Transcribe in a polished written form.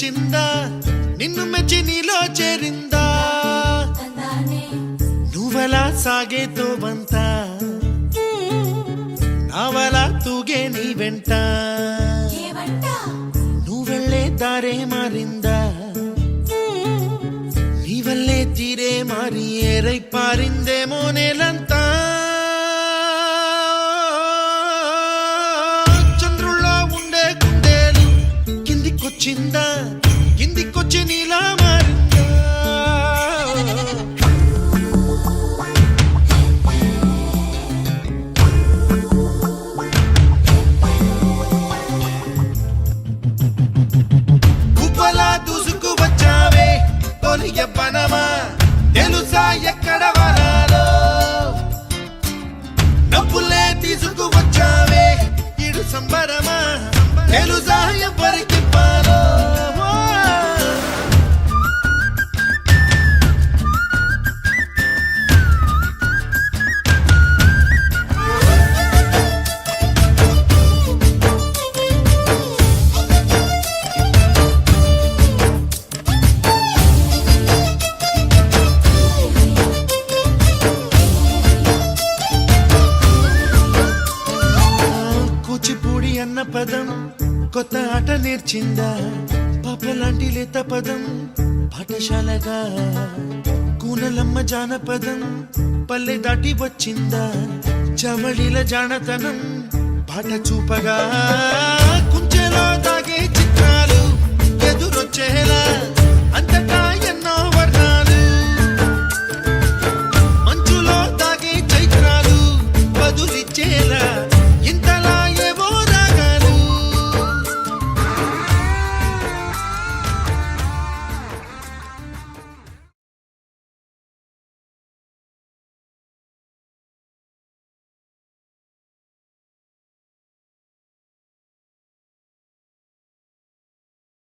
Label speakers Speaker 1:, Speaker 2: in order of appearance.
Speaker 1: వచ్చిందా నిన్ను మెచ్చి నీలో చేరిందా నువ్వలా సాగేతో బంత నావలా తూగే నీ వెంట నువ్వెళ్ళే దారే మారిందా నీ వల్లే తీరే మారి ఏరై పారిందేమో నేలంతా చంద్రుల్లో ఉండే గుండెలు కిందికొచ్చిందా కిందికొచ్చి నీలా మారిందా కుప్పలా దూసుకు వచ్చావే తొలి యవ్వనమా తెలుసా ఎక్కడ వనాలో నవ్వులే తీసుకు వచ్చావే ఇడు సంబరమా తెలుసా ఎవరికి పాలో కూచిపూడి అన్న పదం కొత్త ఆట నేర్చిందా పాపలాంటి లేత పదం పాఠశాలగా కూనలమ్మ జానపదం పల్లె దాటి వచ్చిందా చవళిల జానతనం పాట చూపగా కుంచెలో